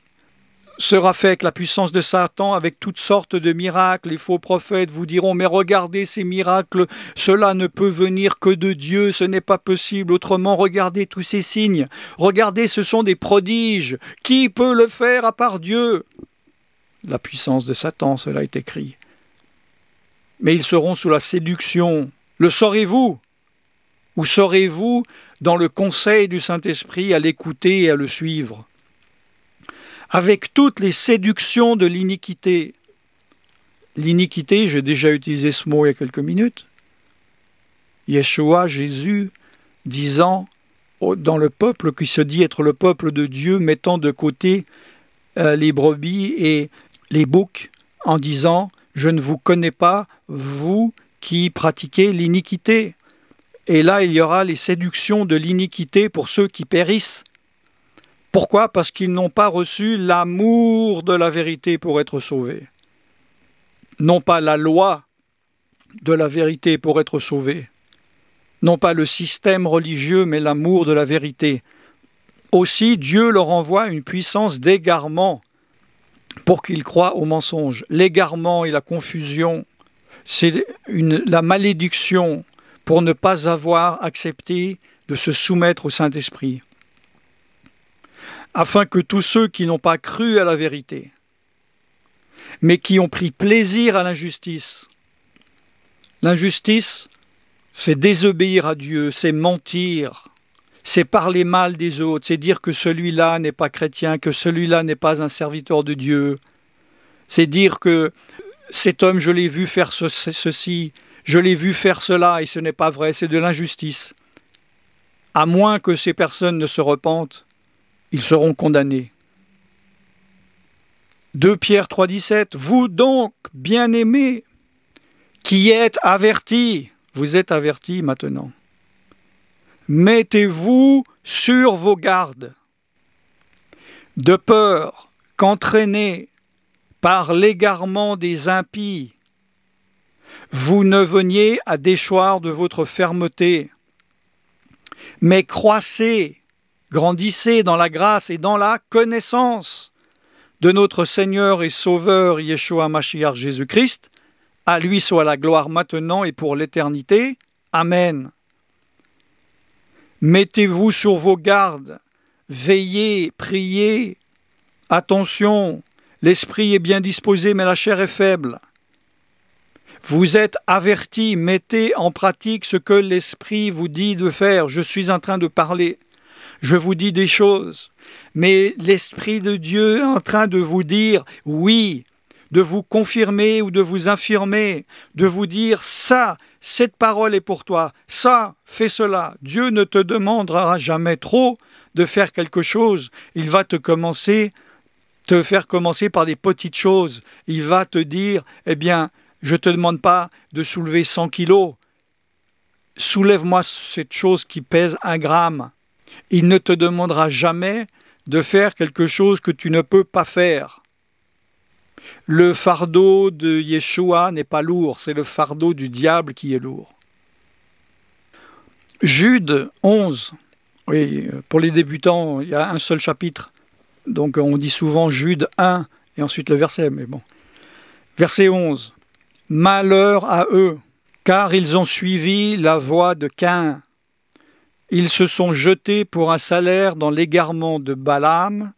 sera faite avec la puissance de Satan, avec toutes sortes de miracles. Les faux prophètes vous diront « Mais regardez ces miracles, cela ne peut venir que de Dieu, ce n'est pas possible. Autrement, regardez tous ces signes. Regardez, ce sont des prodiges. Qui peut le faire à part Dieu ?» La puissance de Satan, cela est écrit. Mais ils seront sous la séduction. Le saurez-vous? Ou serez-vous dans le conseil du Saint-Esprit à l'écouter et à le suivre? Avec toutes les séductions de l'iniquité. L'iniquité, j'ai déjà utilisé ce mot il y a quelques minutes. Yeshua, Jésus, disant dans le peuple qui se dit être le peuple de Dieu, mettant de côté les brebis et les boucs, en disant « Je ne vous connais pas, vous qui pratiquez l'iniquité ». Et là, il y aura les séductions de l'iniquité pour ceux qui périssent. Pourquoi? Parce qu'ils n'ont pas reçu l'amour de la vérité pour être sauvés. Non pas la loi de la vérité pour être sauvés. Non pas le système religieux, mais l'amour de la vérité. Aussi, Dieu leur envoie une puissance d'égarement pour qu'ils croient au mensonge. L'égarement et la confusion, c'est la malédiction pour ne pas avoir accepté de se soumettre au Saint-Esprit. Afin que tous ceux qui n'ont pas cru à la vérité, mais qui ont pris plaisir à l'injustice. L'injustice, c'est désobéir à Dieu, c'est mentir, c'est parler mal des autres, c'est dire que celui-là n'est pas chrétien, que celui-là n'est pas un serviteur de Dieu. C'est dire que cet homme, je l'ai vu faire ceci, je l'ai vu faire cela, et ce n'est pas vrai, c'est de l'injustice. À moins que ces personnes ne se repentent, ils seront condamnés. 2 Pierre 3,17 « Vous donc, bien-aimés, qui êtes avertis, vous êtes avertis maintenant, mettez-vous sur vos gardes, de peur qu'entraînés par l'égarement des impies, vous ne veniez à déchoir de votre fermeté, mais croissez, grandissez dans la grâce et dans la connaissance de notre Seigneur et Sauveur Yeshua Mashiach Jésus-Christ. À lui soit la gloire maintenant et pour l'éternité. Amen. Mettez-vous sur vos gardes, veillez, priez. Attention, l'esprit est bien disposé, mais la chair est faible. Vous êtes avertis, mettez en pratique ce que l'esprit vous dit de faire. Je suis en train de parler, je vous dis des choses, mais l'Esprit de Dieu est en train de vous dire oui, de vous confirmer ou de vous infirmer, de vous dire ça, cette parole est pour toi, ça, fais cela. Dieu ne te demandera jamais trop de faire quelque chose, il va te faire commencer par des petites choses. Il va te dire, eh bien, je ne te demande pas de soulever 100 kilos, soulève-moi cette chose qui pèse 1 gramme. Il ne te demandera jamais de faire quelque chose que tu ne peux pas faire. Le fardeau de Yeshua n'est pas lourd, c'est le fardeau du diable qui est lourd. Jude 11, oui, pour les débutants, il y a un seul chapitre, donc on dit souvent Jude 1 et ensuite le verset, mais bon. Verset 11, « Malheur à eux, car ils ont suivi la voie de Caïn. Ils se sont jetés pour un salaire dans l'égarement de Balaam,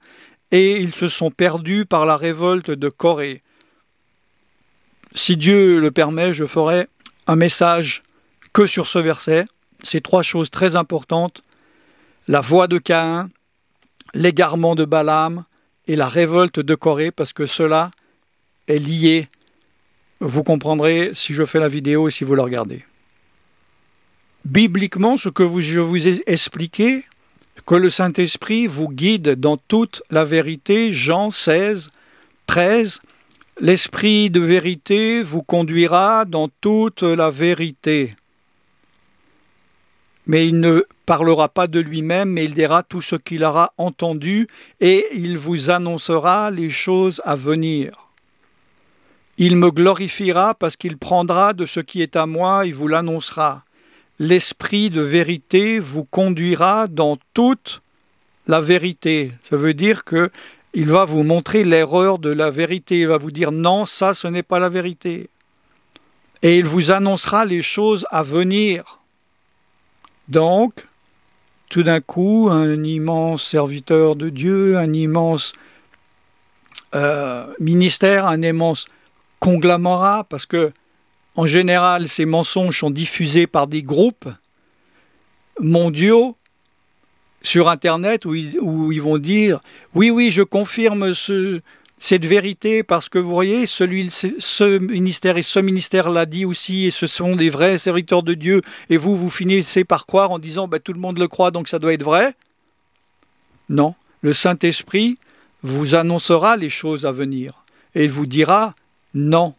et ils se sont perdus par la révolte de Corée. » Si Dieu le permet, je ferai un message que sur ce verset. Ces 3 choses très importantes, la voie de Caïn, l'égarement de Balaam et la révolte de Corée, parce que cela est lié. Vous comprendrez si je fais la vidéo et si vous la regardez. Bibliquement, ce que je vous ai expliqué, que le Saint-Esprit vous guide dans toute la vérité, Jean 16, 13, l'Esprit de vérité vous conduira dans toute la vérité. Mais il ne parlera pas de lui-même, mais il dira tout ce qu'il aura entendu, et il vous annoncera les choses à venir. Il me glorifiera parce qu'il prendra de ce qui est à moi et vous l'annoncera. L'Esprit de vérité vous conduira dans toute la vérité. Ça veut dire qu'il va vous montrer l'erreur de la vérité. Il va vous dire non, ça, ce n'est pas la vérité. Et il vous annoncera les choses à venir. Donc, tout d'un coup, un immense serviteur de Dieu, un immense ministère, un immense conglomérat, parce que en général, ces mensonges sont diffusés par des groupes mondiaux sur Internet où ils vont dire « Oui, je confirme cette vérité parce que vous voyez, ce ministère et ce ministère l'a dit aussi et ce sont des vrais serviteurs de Dieu et vous finissez par croire en disant « Tout le monde le croit donc ça doit être vrai ». Non, le Saint-Esprit vous annoncera les choses à venir et il vous dira « Non ».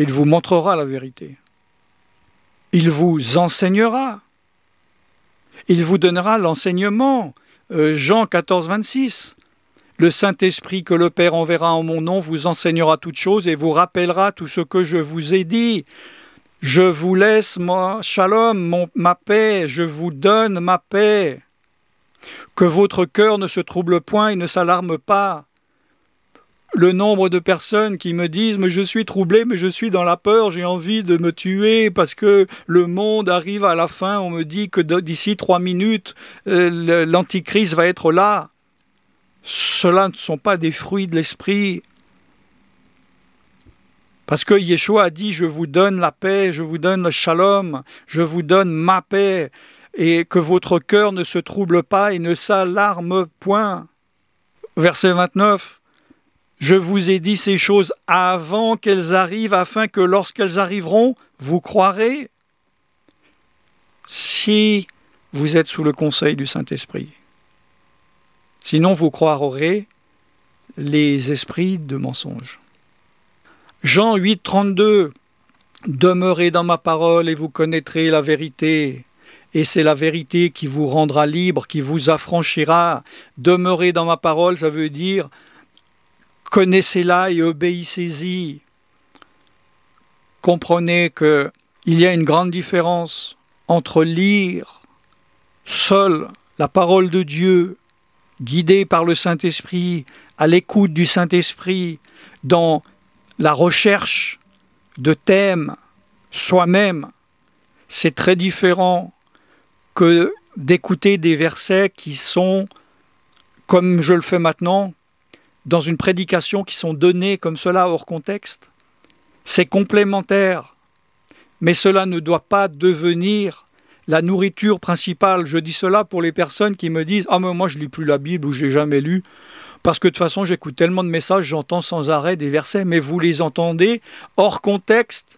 Il vous montrera la vérité. Il vous enseignera. Il vous donnera l'enseignement. Jean 14, 26. Le Saint-Esprit que le Père enverra en mon nom vous enseignera toutes choses et vous rappellera tout ce que je vous ai dit. Je vous laisse ma paix, je vous donne ma paix. Que votre cœur ne se trouble point et ne s'alarme pas. Le nombre de personnes qui me disent « Mais je suis troublé, mais je suis dans la peur, j'ai envie de me tuer parce que le monde arrive à la fin. On me dit que d'ici 3 minutes, l'Antichrist va être là. » Cela ne sont pas des fruits de l'esprit. Parce que Yeshua a dit, je vous donne la paix, je vous donne le shalom, je vous donne ma paix, et que votre cœur ne se trouble pas et ne s'alarme point. Verset 29, je vous ai dit ces choses avant qu'elles arrivent, afin que lorsqu'elles arriveront, vous croirez. Si vous êtes sous le conseil du Saint-Esprit. Sinon, vous croirez les esprits de mensonge. Jean 8, 32. Demeurez dans ma parole et vous connaîtrez la vérité. Et c'est la vérité qui vous rendra libre, qui vous affranchira. Demeurez dans ma parole, ça veut dire connaissez-la et obéissez-y. Comprenez qu'il y a une grande différence entre lire seul la parole de Dieu, guidé par le Saint-Esprit, à l'écoute du Saint-Esprit, dans la recherche de thèmes soi-même. C'est très différent que d'écouter des versets qui sont, comme je le fais maintenant, dans une prédication, qui sont donnés comme cela hors contexte. C'est complémentaire, mais cela ne doit pas devenir la nourriture principale. Je dis cela pour les personnes qui me disent « Ah, mais moi je ne lis plus la Bible ou je n'ai jamais lu, parce que de toute façon j'écoute tellement de messages, j'entends sans arrêt des versets, mais vous les entendez hors contexte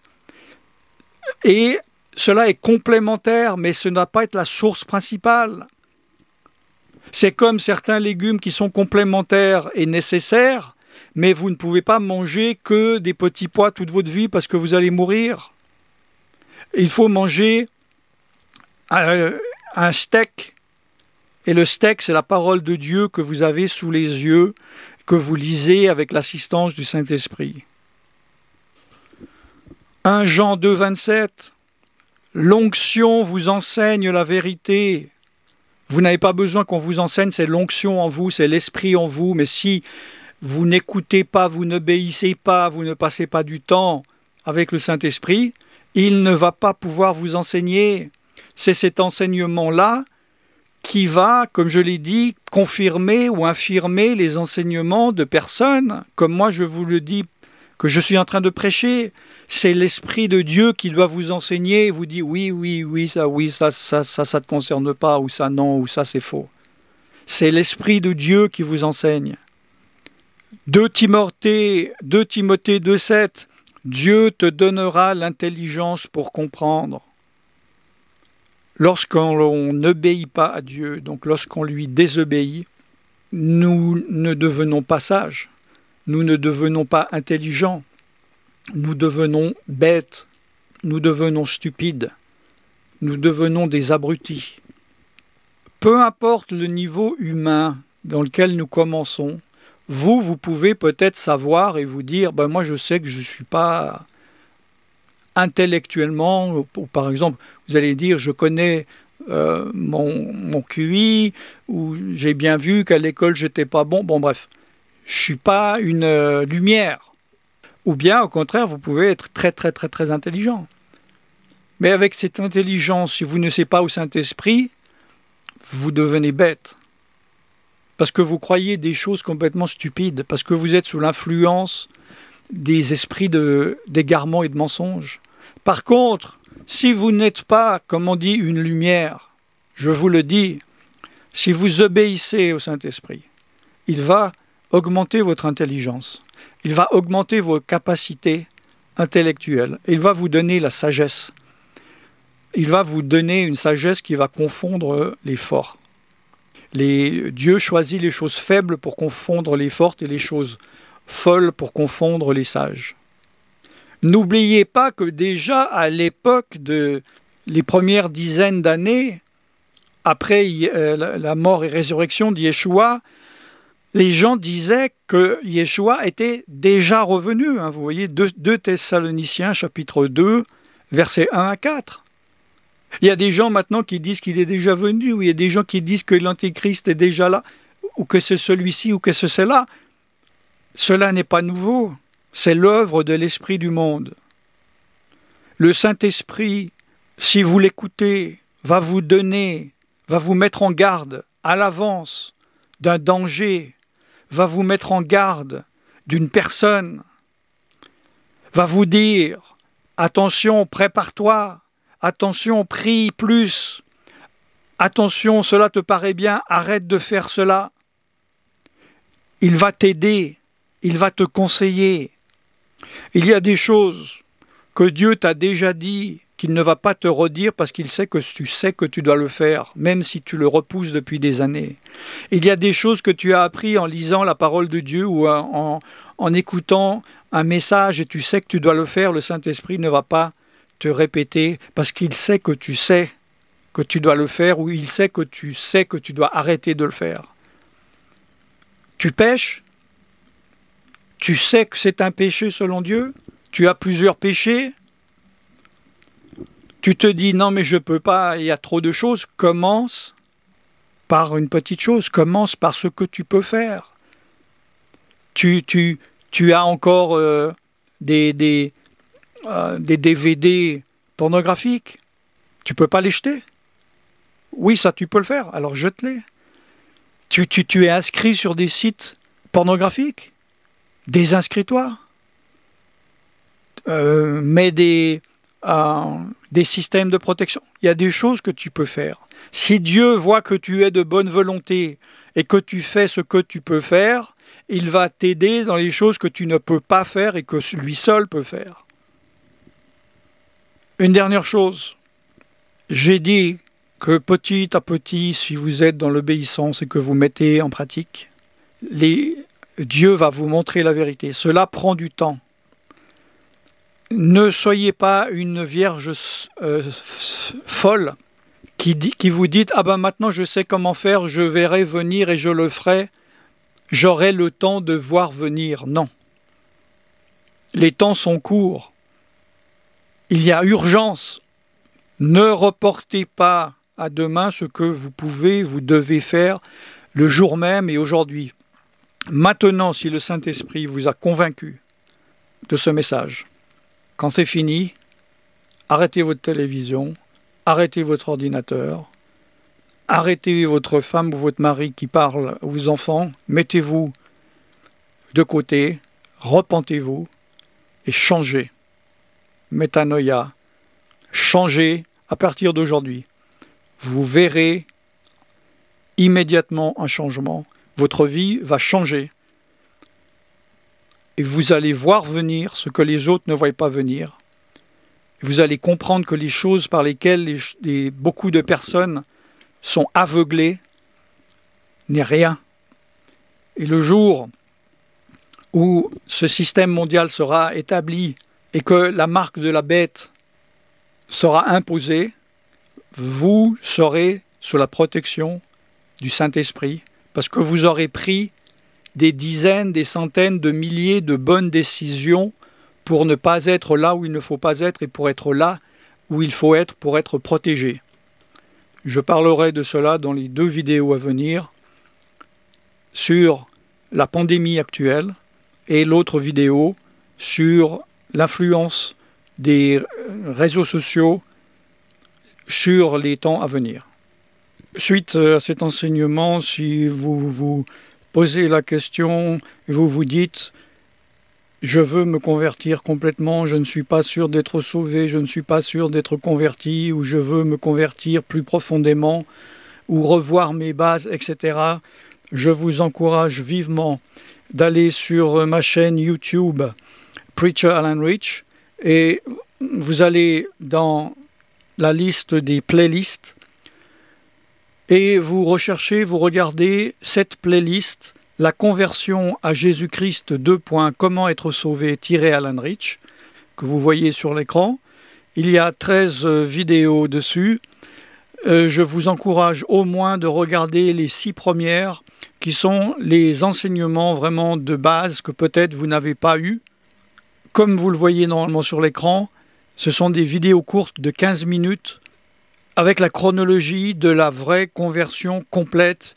et cela est complémentaire, mais ce ne doit pas être la source principale. » C'est comme certains légumes qui sont complémentaires et nécessaires, mais vous ne pouvez pas manger que des petits pois toute votre vie parce que vous allez mourir. Il faut manger un steak, et le steak, c'est la parole de Dieu que vous avez sous les yeux, que vous lisez avec l'assistance du Saint-Esprit. 1 Jean 2, 27. L'onction vous enseigne la vérité. Vous n'avez pas besoin qu'on vous enseigne, c'est l'onction en vous, c'est l'esprit en vous, mais si vous n'écoutez pas, vous n'obéissez pas, vous ne passez pas du temps avec le Saint-Esprit, il ne va pas pouvoir vous enseigner. C'est cet enseignement-là qui va, comme je l'ai dit, confirmer ou infirmer les enseignements de personnes, comme moi je vous le dis, que je suis en train de prêcher. C'est l'Esprit de Dieu qui doit vous enseigner et vous dire oui, ça te concerne pas, ou ça non, ou ça c'est faux. C'est l'Esprit de Dieu qui vous enseigne. 2 Timothée 2,7. Dieu te donnera l'intelligence pour comprendre. Lorsqu'on n'obéit pas à Dieu, donc lorsqu'on lui désobéit, nous ne devenons pas sages, nous ne devenons pas intelligents, nous devenons bêtes, nous devenons stupides, nous devenons des abrutis. Peu importe le niveau humain dans lequel nous commençons, vous pouvez peut-être savoir et vous dire, moi je sais que je ne suis pas intellectuellement, ou par exemple, vous allez dire, je connais mon QI, ou j'ai bien vu qu'à l'école j'étais pas bon, bref, je ne suis pas une lumière. Ou bien, au contraire, vous pouvez être très intelligent. Mais avec cette intelligence, si vous ne savez pas au Saint-Esprit, vous devenez bête. Parce que vous croyez des choses complètement stupides, parce que vous êtes sous l'influence des esprits d'égarement et de mensonges. Par contre, si vous n'êtes pas, comme on dit, une lumière, je vous le dis, si vous obéissez au Saint-Esprit, il va augmenter votre intelligence, il va augmenter vos capacités intellectuelles, il va vous donner la sagesse, il va vous donner une sagesse qui va confondre les forts. Dieu choisit les choses faibles pour confondre les fortes et les choses folles pour confondre les sages. N'oubliez pas que déjà à l'époque les premières dizaines d'années, après la mort et résurrection de Yeshua, les gens disaient que Yeshua était déjà revenu. Vous voyez, 2 Thessaloniciens, chapitre 2, versets 1 à 4. Il y a des gens maintenant qui disent qu'il est déjà venu, ou il y a des gens qui disent que l'Antéchrist est déjà là, ou que c'est celui-ci, ou que c'est cela. Cela n'est pas nouveau, c'est l'œuvre de l'esprit du monde. Le Saint-Esprit, si vous l'écoutez, va vous mettre en garde à l'avance d'un danger, va vous mettre en garde d'une personne, va vous dire « Attention, prépare-toi, attention, prie plus, attention, cela te paraît bien, arrête de faire cela. » Il va t'aider, il va te conseiller. Il y a des choses que Dieu t'a déjà dit, qu'il ne va pas te redire parce qu'il sait que tu sais que tu dois le faire, même si tu le repousses depuis des années. Il y a des choses que tu as appris en lisant la parole de Dieu ou en écoutant un message et tu sais que tu dois le faire. Le Saint-Esprit ne va pas te répéter parce qu'il sait que tu dois le faire ou il sait que tu dois arrêter de le faire. Tu pêches, tu sais que c'est un péché selon Dieu, tu as plusieurs péchés, tu te dis non mais je ne peux pas, il y a trop de choses. Commence par une petite chose, commence par ce que tu peux faire. Tu as encore des DVD pornographiques, tu ne peux pas les jeter. Oui, ça tu peux le faire, alors jette-les. Tu es inscrit sur des sites pornographiques, désinscris-toi. Mets des systèmes de protection. Il y a des choses que tu peux faire. Si Dieu voit que tu es de bonne volonté et que tu fais ce que tu peux faire, il va t'aider dans les choses que tu ne peux pas faire et que lui seul peut faire. Une dernière chose, j'ai dit que petit à petit, si vous êtes dans l'obéissance et que vous mettez en pratique, Dieu va vous montrer la vérité. Cela prend du temps. Ne soyez pas une vierge folle qui vous dit « Ah ben maintenant je sais comment faire, je verrai venir et je le ferai, j'aurai le temps de voir venir. » Non. Les temps sont courts. Il y a urgence. Ne reportez pas à demain ce que vous devez faire le jour même et aujourd'hui. Maintenant, si le Saint-Esprit vous a convaincu de ce message, quand c'est fini, arrêtez votre télévision, arrêtez votre ordinateur, arrêtez votre femme ou votre mari qui parle à vos enfants, mettez-vous de côté, repentez-vous et changez. Métanoïa, changez à partir d'aujourd'hui. Vous verrez immédiatement un changement. Votre vie va changer. Et vous allez voir venir ce que les autres ne voient pas venir. Vous allez comprendre que les choses par lesquelles beaucoup de personnes sont aveuglées n'est rien. Et le jour où ce système mondial sera établi et que la marque de la bête sera imposée, vous serez sous la protection du Saint-Esprit parce que vous aurez pris des dizaines, des centaines de milliers de bonnes décisions pour ne pas être là où il ne faut pas être et pour être là où il faut être pour être protégé. Je parlerai de cela dans les 2 vidéos à venir sur la pandémie actuelle et l'autre vidéo sur l'influence des réseaux sociaux sur les temps à venir. Suite à cet enseignement, si vous vous posez la question et vous vous dites « Je veux me convertir complètement, je ne suis pas sûr d'être sauvé, je ne suis pas sûr d'être converti, ou je veux me convertir plus profondément, ou revoir mes bases, etc. » Je vous encourage vivement d'aller sur ma chaîne YouTube Preacher Alan Rich et vous allez dans la liste des playlists et vous recherchez, vous regardez cette playlist, la conversion à Jésus-Christ, comment être sauvé, Alan Rich, que vous voyez sur l'écran. Il y a 13 vidéos dessus. Je vous encourage au moins de regarder les 6 premières qui sont les enseignements vraiment de base que peut-être vous n'avez pas eu. Comme vous le voyez normalement sur l'écran, ce sont des vidéos courtes de 15 minutes avec la chronologie de la vraie conversion complète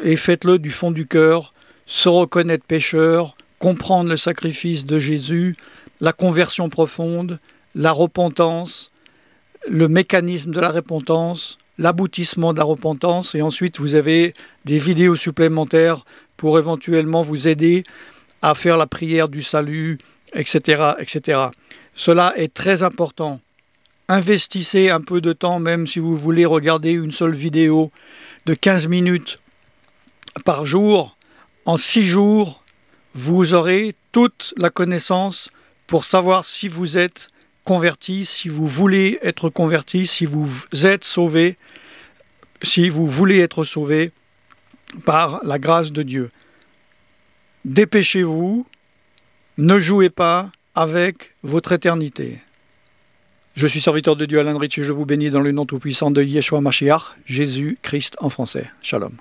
et faites-le du fond du cœur, se reconnaître pécheur, comprendre le sacrifice de Jésus, la conversion profonde, la repentance, le mécanisme de la repentance, l'aboutissement de la repentance et ensuite vous avez des vidéos supplémentaires pour éventuellement vous aider à faire la prière du salut etc., etc. Cela est très important. Investissez un peu de temps, même si vous voulez regarder une seule vidéo de 15 minutes par jour. En 6 jours, vous aurez toute la connaissance pour savoir si vous êtes converti, si vous voulez être converti, si vous êtes sauvé, si vous voulez être sauvé par la grâce de Dieu. Dépêchez-vous, ne jouez pas avec votre éternité. Je suis serviteur de Dieu Alain Rich et je vous bénis dans le nom tout-puissant de Yeshua Mashiach, Jésus-Christ en français. Shalom.